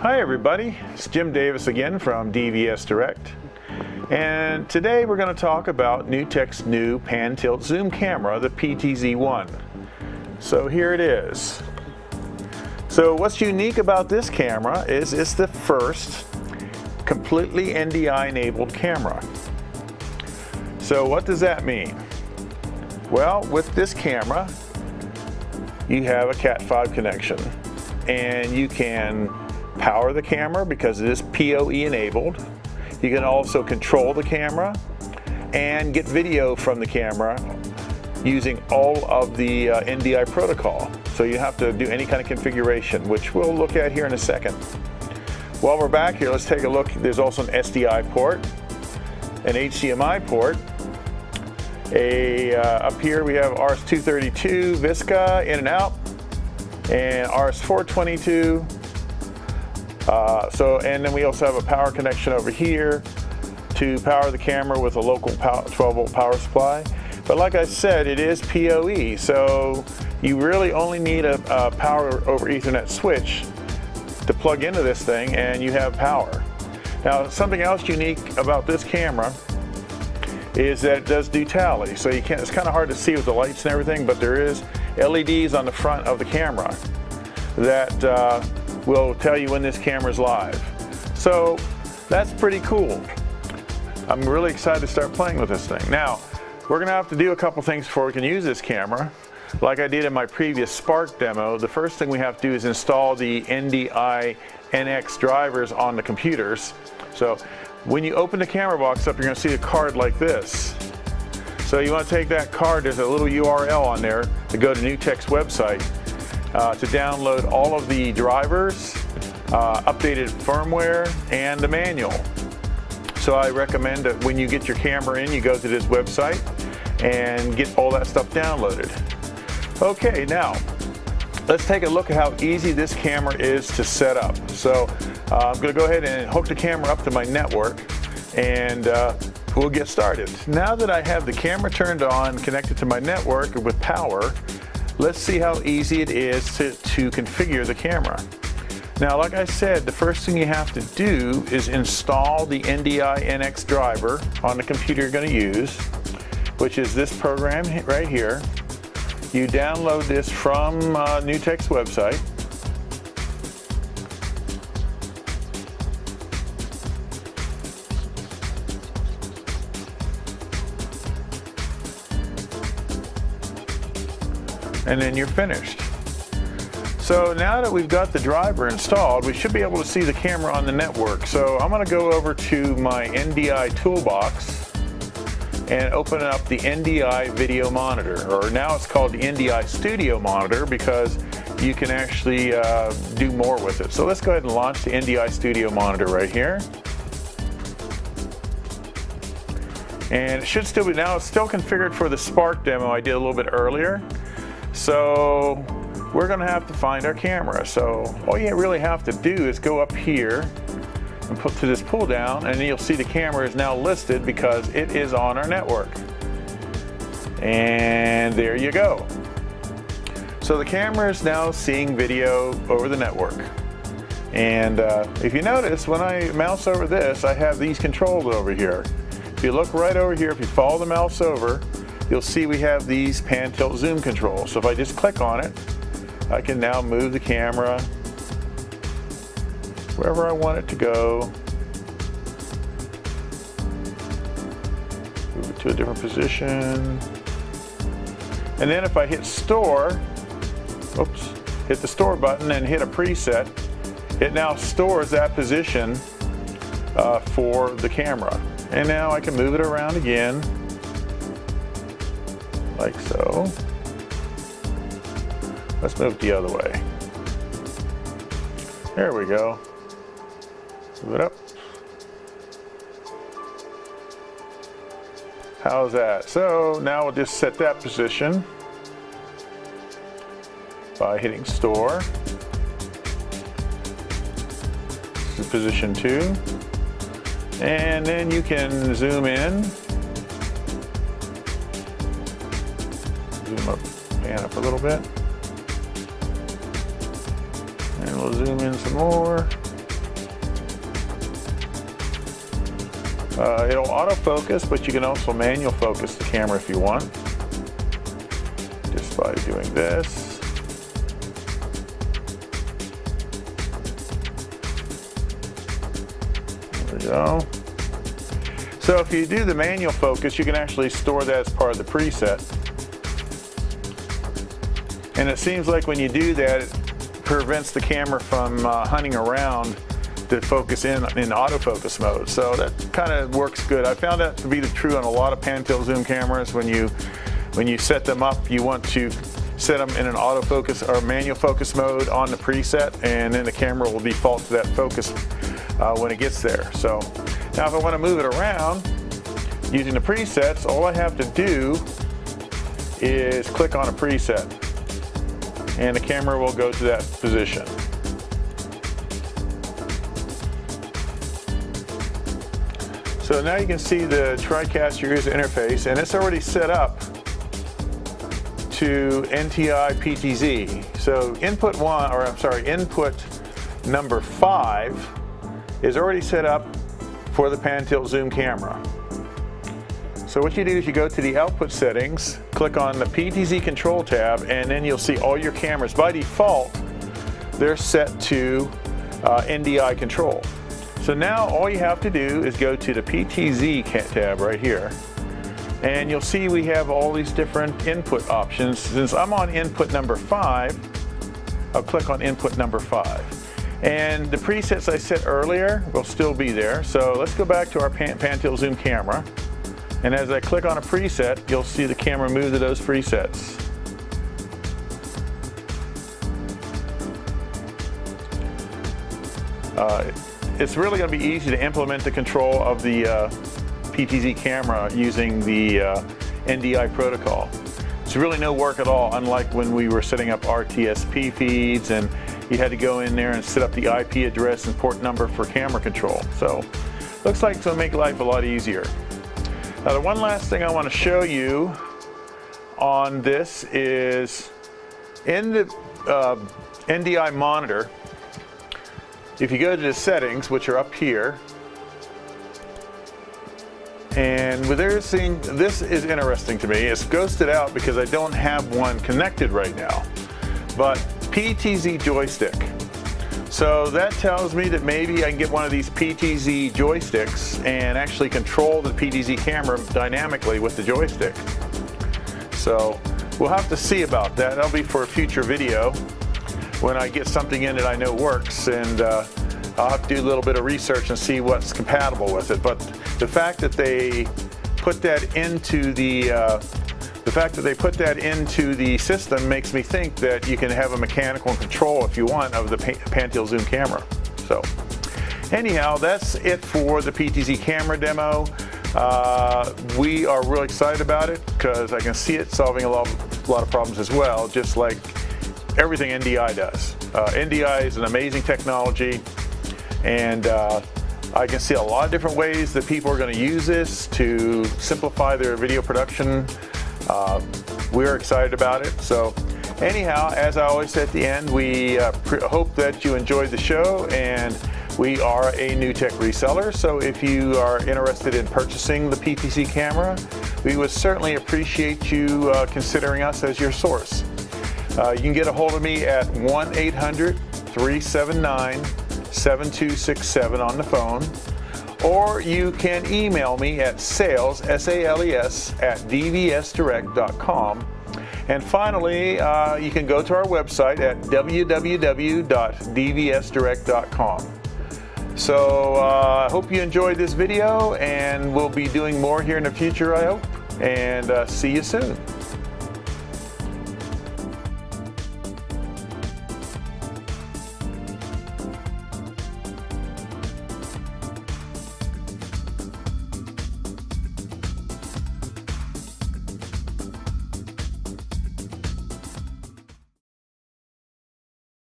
Hi everybody, it's Jim Davis again from DVS Direct, and today we're going to talk about NewTek's new pan tilt zoom camera, the PTZ1. So here it is. So what's unique about this camera is it's the first completely NDI enabled camera. So what does that mean? Well, with this camera you have a Cat5 connection and you can power the camera because it is PoE enabled. You can also control the camera and get video from the camera using all of the NDI protocol. So you have to do any kind of configuration, which we'll look at here in a second. While we're back here, let's take a look. There's also an SDI port, an HDMI port. Up here we have RS-232 Visca in and out, and RS-422. And then we also have a power connection over here to power the camera with a local 12-volt power supply. But like I said, it is PoE, so you really only need a power over Ethernet switch to plug into this thing and you have power. Now, something else unique about this camera is that it does do tally. So you can't, it's kind of hard to see with the lights and everything, but there is LEDs on the front of the camera that will tell you when this camera is live. So that's pretty cool. I'm really excited to start playing with this thing. Now, we're gonna have to do a couple things before we can use this camera. Like I did in my previous Spark demo, the first thing we have to do is install the NDI NX drivers on the computers. So when you open the camera box up, you're gonna see a card like this. So you wanna take that card, there's a little URL on there to go to NewTek's website to download all of the drivers, updated firmware, and the manual. So I recommend that when you get your camera in, you go to this website and get all that stuff downloaded. Okay, now let's take a look at how easy this camera is to set up. So I'm going to go ahead and hook the camera up to my network and we'll get started. Now that I have the camera turned on, connected to my network with power, let's see how easy it is to configure the camera. Now, like I said, the first thing you have to do is install the NDI NX driver on the computer you're going to use, which is this program right here. You download this from NewTek's website. And then you're finished. So now that we've got the driver installed, we should be able to see the camera on the network. So I'm going to go over to my NDI toolbox and open up the NDI video monitor, or now it's called the NDI Studio Monitor because you can actually do more with it. So let's go ahead and launch the NDI Studio Monitor right here. And it should still be, now it's still configured for the Spark demo I did a little bit earlier. So we're going to have to find our camera. So all you really have to do is go up here and put to this pull down, and you'll see the camera is now listed because it is on our network. And there you go. So the camera is now seeing video over the network. And if you notice, when I mouse over this, I have these controls over here. If you look right over here, if you follow the mouse over, you'll see we have these pan tilt zoom controls. So if I just click on it, I can now move the camera wherever I want it to go. Move it to a different position. And then if I hit store, oops, hit the store button and hit a preset, it now stores that position for the camera. And now I can move it around again, like so. Let's move it the other way. There we go. Move it up. How's that? So now we'll just set that position by hitting store. This is position 2. And then you can zoom in. Zoom up, pan up a little bit. And we'll zoom in some more. It'll autofocus, but you can also manual focus the camera if you want, just by doing this. There we go. So if you do the manual focus, you can actually store that as part of the preset. And it seems like when you do that, it prevents the camera from hunting around to focus in autofocus mode. So that kind of works good. I found that to be true on a lot of pan-tilt zoom cameras. When you set them up, you want to set them in an autofocus or manual focus mode on the preset, and then the camera will default to that focus when it gets there. So now if I want to move it around using the presets, all I have to do is click on a preset and the camera will go to that position. So now you can see the TriCaster user interface, and it's already set up to NTI PTZ. So input number 5 is already set up for the pan-tilt zoom camera. So what you do is you go to the output settings, click on the PTZ control tab, and then you'll see all your cameras. By default, they're set to NDI control. So now all you have to do is go to the PTZ tab right here, and you'll see we have all these different input options. Since I'm on input number 5, I'll click on input number 5. And the presets I set earlier will still be there. So let's go back to our pan-tilt zoom camera. And as I click on a preset, you'll see the camera move to those presets. It's really going to be easy to implement the control of the PTZ camera using the NDI protocol. It's really no work at all, unlike when we were setting up RTSP feeds and you had to go in there and set up the IP address and port number for camera control. So looks like it's going to make life a lot easier. Now the one last thing I want to show you on this is in the NDI monitor. If you go to the settings, which are up here, and with everything, this is interesting to me. It's ghosted out because I don't have one connected right now, but PTZ joystick. So that tells me that maybe I can get one of these PTZ joysticks and actually control the PTZ camera dynamically with the joystick. So we'll have to see about that. That'll be for a future video when I get something in that I know works, and I'll have to do a little bit of research and see what's compatible with it. But the fact that they put that into the system makes me think that you can have a mechanical control, if you want, of the pan-tilt zoom camera. So anyhow, that's it for the PTZ camera demo. We are really excited about it because I can see it solving a lot of problems as well, just like everything NDI does. NDI is an amazing technology, and I can see a lot of different ways that people are going to use this to simplify their video production. We're excited about it. So anyhow, as I always say at the end, we hope that you enjoyed the show, and we are a NewTek reseller. So if you are interested in purchasing the PTZ camera, we would certainly appreciate you considering us as your source. You can get a hold of me at 1-800-379-7267 on the phone, or you can email me at sales, S-A-L-E-S, at dvsdirect.com. And finally, you can go to our website at www.dvsdirect.com. So I hope you enjoyed this video, and we'll be doing more here in the future, I hope. And see you soon.